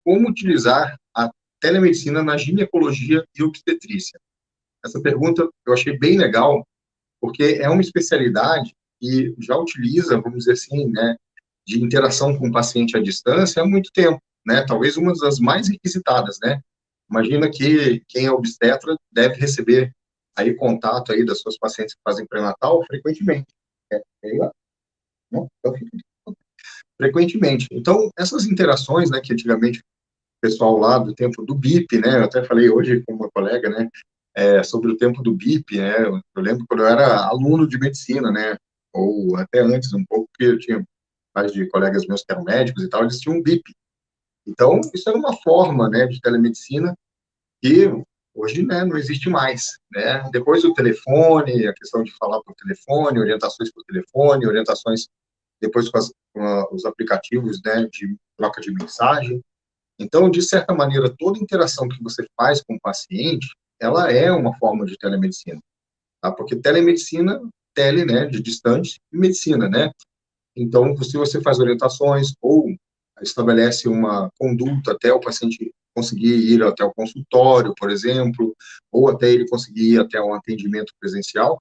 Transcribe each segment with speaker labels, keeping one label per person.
Speaker 1: como utilizar a telemedicina na ginecologia e obstetrícia? Essa pergunta eu achei bem legal, porque é uma especialidade que já utiliza, vamos dizer assim, né, de interação com o paciente à distância há muito tempo, né? Talvez uma das mais requisitadas, né? Imagina que quem é obstetra deve receber aí contato aí das suas pacientes que fazem pré-natal frequentemente. É, né? Então, frequentemente. Então, essas interações, né, que antigamente o pessoal lá do tempo do BIP, né, eu até falei hoje com uma colega, né, sobre o tempo do BIP, né, eu lembro quando eu era aluno de medicina, né, ou até antes um pouco, porque eu tinha mais de colegas meus que eram médicos e tal, eles tinham um BIP. Então, isso era uma forma, né, de telemedicina que hoje, né, não existe mais, né. Depois o telefone, a questão de falar por telefone, orientações por telefone, orientações depois com os aplicativos, né, de troca de mensagem. Então, de certa maneira, toda interação que você faz com o paciente, ela é uma forma de telemedicina, tá? Porque telemedicina, tele, né, de distante, e medicina, né? Então, se você faz orientações ou estabelece uma conduta até o paciente conseguir ir até o consultório, por exemplo, ou até ele conseguir ir até um atendimento presencial,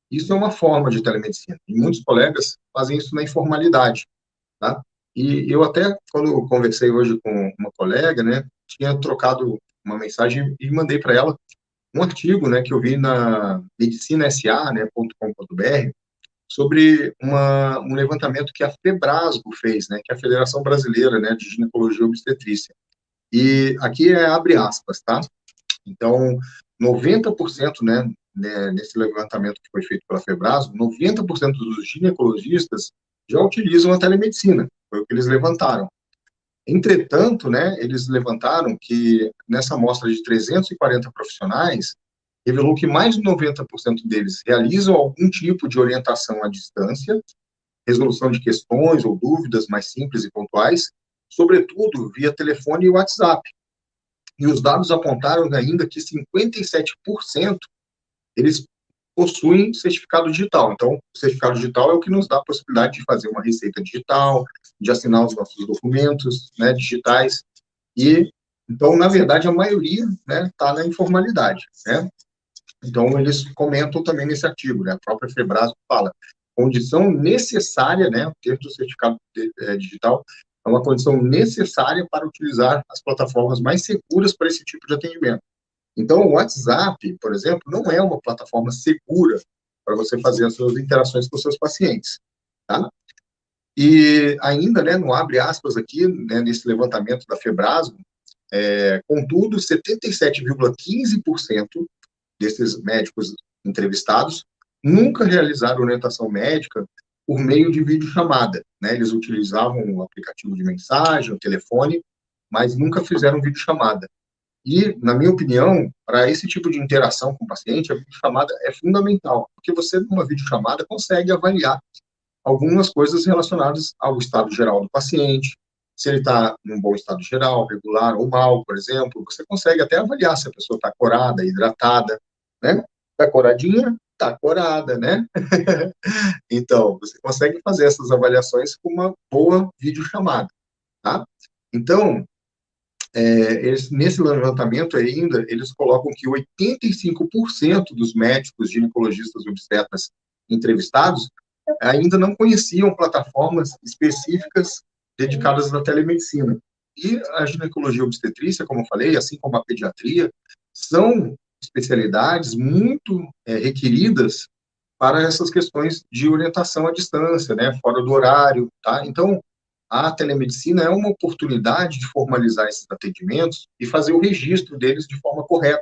Speaker 1: isso é uma forma de telemedicina. E muitos colegas fazem isso na informalidade, tá? E eu até, quando eu conversei hoje com uma colega, né, tinha trocado uma mensagem e mandei para ela um artigo, né, que eu vi na medicinasa, né, .com.br, sobre um levantamento que a Febrasgo fez, né, que é a Federação Brasileira, né, de Ginecologia e Obstetrícia. E aqui abre aspas, tá? Então, 90%, nesse levantamento que foi feito pela Febrasgo, 90% dos ginecologistas já utilizam a telemedicina, foi o que eles levantaram. Entretanto, né, eles levantaram que nessa amostra de 340 profissionais, revelou que mais de 90% deles realizam algum tipo de orientação à distância, resolução de questões ou dúvidas mais simples e pontuais, sobretudo via telefone e WhatsApp. E os dados apontaram ainda que 57% eles possuem certificado digital. Então, o certificado digital é o que nos dá a possibilidade de fazer uma receita digital, de assinar os nossos documentos, né, digitais. E, então, na verdade, a maioria, né, está na informalidade, né? Então, eles comentam também nesse artigo, né, a própria Febrasgo fala, condição necessária, né, o termo do certificado digital é uma condição necessária para utilizar as plataformas mais seguras para esse tipo de atendimento. Então, o WhatsApp, por exemplo, não é uma plataforma segura para você fazer as suas interações com os seus pacientes, tá? E ainda, né, no abre aspas aqui, né, nesse levantamento da Febrasgo, contudo, 77,15% desses médicos entrevistados nunca realizaram orientação médica por meio de videochamada, né? Eles utilizavam o aplicativo de mensagem, o telefone, mas nunca fizeram videochamada. E, na minha opinião, para esse tipo de interação com o paciente, a videochamada é fundamental, porque você, numa videochamada, consegue avaliar algumas coisas relacionadas ao estado geral do paciente, se ele está num bom estado geral, regular ou mal, por exemplo, você consegue até avaliar se a pessoa está corada, hidratada, né? Está coradinha, está corada, né? Então, você consegue fazer essas avaliações com uma boa videochamada, tá? Então, nesse levantamento ainda, eles colocam que 85% dos médicos ginecologistas obstetras entrevistados ainda não conheciam plataformas específicas dedicadas à telemedicina. E a ginecologia obstetrícia, como eu falei, assim como a pediatria, são especialidades muito requeridas para essas questões de orientação à distância, né, fora do horário, tá? Então, a telemedicina é uma oportunidade de formalizar esses atendimentos e fazer o registro deles de forma correta,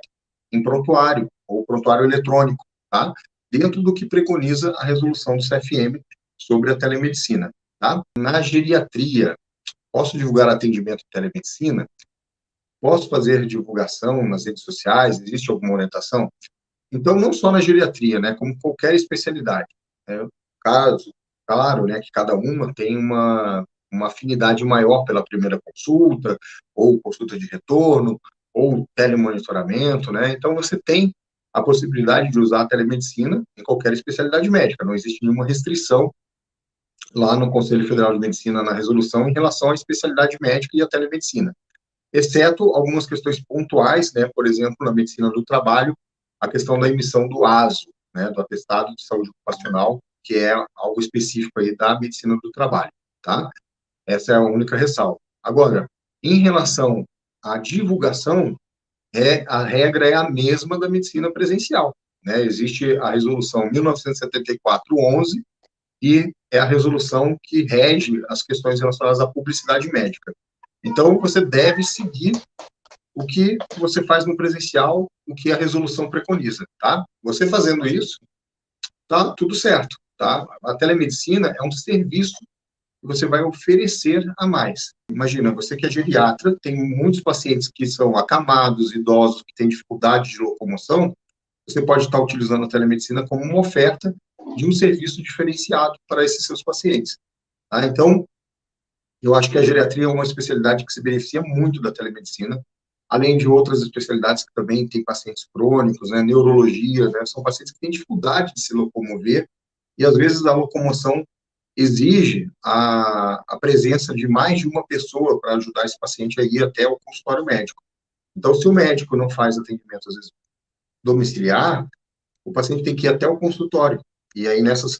Speaker 1: em prontuário, ou prontuário eletrônico, tá? Dentro do que preconiza a resolução do CFM sobre a telemedicina, tá? Na geriatria, posso divulgar atendimento de telemedicina? Posso fazer divulgação nas redes sociais? Existe alguma orientação? Então, não só na geriatria, né, como qualquer especialidade. Caso, claro, né, que cada uma tem uma afinidade maior pela primeira consulta, ou consulta de retorno, ou telemonitoramento, né? Então, você tem a possibilidade de usar a telemedicina em qualquer especialidade médica, não existe nenhuma restrição lá no Conselho Federal de Medicina, na resolução, em relação à especialidade médica e à telemedicina. exceto algumas questões pontuais, né, por exemplo, na medicina do trabalho, a questão da emissão do ASO, né, do Atestado de Saúde Ocupacional, que é algo específico aí da medicina do trabalho, tá? Essa é a única ressalva. Agora, em relação à divulgação, a regra é a mesma da medicina presencial, né? Existe a resolução 1974-11 e é a resolução que rege as questões relacionadas à publicidade médica. Então, você deve seguir o que você faz no presencial, o que a resolução preconiza, tá? Você fazendo isso, tá tudo certo, tá? A telemedicina é um serviço que você vai oferecer a mais. Imagina, você que é geriatra, tem muitos pacientes que são acamados, idosos, que têm dificuldade de locomoção, você pode estar utilizando a telemedicina como uma oferta de um serviço diferenciado para esses seus pacientes, tá? Então, eu acho que a geriatria é uma especialidade que se beneficia muito da telemedicina, além de outras especialidades que também têm pacientes crônicos, né, neurologia, né, são pacientes que têm dificuldade de se locomover, e às vezes a locomoção exige a presença de mais de uma pessoa para ajudar esse paciente a ir até o consultório médico. Então, se o médico não faz atendimento, às vezes, domiciliar, o paciente tem que ir até o consultório. E aí, nessas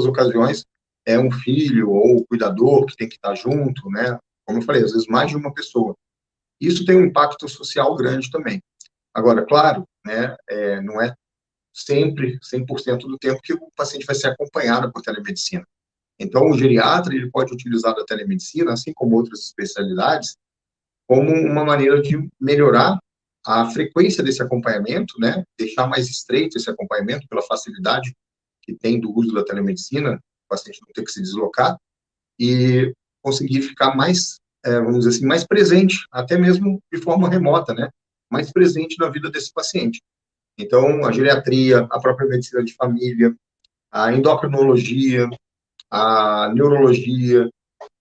Speaker 1: ocasiões, é um filho ou o cuidador que tem que estar junto, né? Como eu falei, às vezes mais de uma pessoa. Isso tem um impacto social grande também. Agora, claro, né, não é sempre 100% do tempo que o paciente vai ser acompanhado por telemedicina. Então, o geriatra ele pode utilizar a telemedicina, assim como outras especialidades, como uma maneira de melhorar a frequência desse acompanhamento, né? Deixar mais estreito esse acompanhamento pela facilidade que tem do uso da telemedicina, o paciente não ter que se deslocar, e conseguir ficar mais, vamos dizer assim, mais presente, até mesmo de forma remota, né? Mais presente na vida desse paciente. Então, a geriatria, a própria medicina de família, a endocrinologia, a neurologia,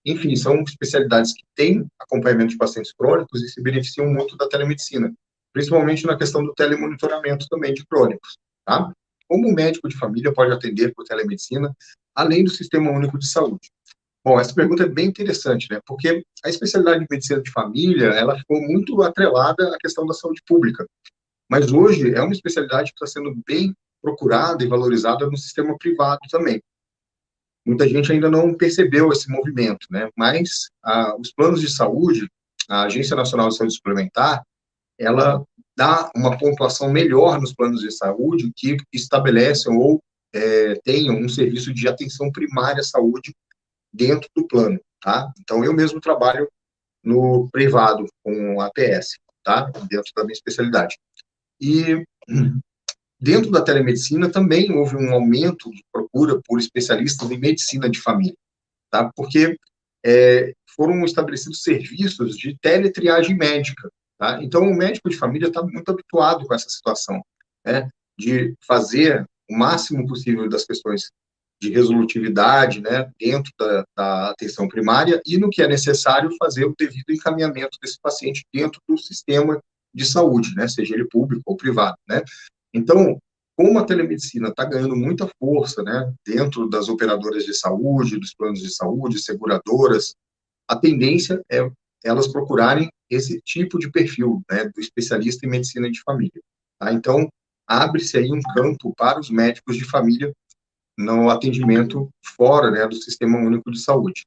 Speaker 1: enfim, são especialidades que têm acompanhamento de pacientes crônicos e se beneficiam muito da telemedicina, principalmente na questão do telemonitoramento também de crônicos, tá? Como o médico de família pode atender por telemedicina, além do Sistema Único de Saúde? Bom, essa pergunta é bem interessante, né? Porque a especialidade de medicina de família, ela ficou muito atrelada à questão da saúde pública. Mas hoje é uma especialidade que está sendo bem procurada e valorizada no sistema privado também. Muita gente ainda não percebeu esse movimento, né? Mas os planos de saúde, a Agência Nacional de Saúde Suplementar, ela dá uma pontuação melhor nos planos de saúde que estabelecem ou tenham um serviço de atenção primária à saúde dentro do plano, tá? Então, eu mesmo trabalho no privado com APS, tá? Dentro da minha especialidade. E dentro da telemedicina também houve um aumento de procura por especialistas em medicina de família, tá? Porque foram estabelecidos serviços de teletriagem médica, tá? Então, o médico de família está muito habituado com essa situação, né? De fazer o máximo possível das questões de resolutividade, né, dentro da atenção primária e, no que é necessário, fazer o devido encaminhamento desse paciente dentro do sistema de saúde, né, seja ele público ou privado, né. Então, como a telemedicina está ganhando muita força, né, dentro das operadoras de saúde, dos planos de saúde, seguradoras, a tendência é elas procurarem esse tipo de perfil, né, do especialista em medicina de família, tá? Então, abre-se aí um campo para os médicos de família no atendimento fora, né, do Sistema Único de Saúde.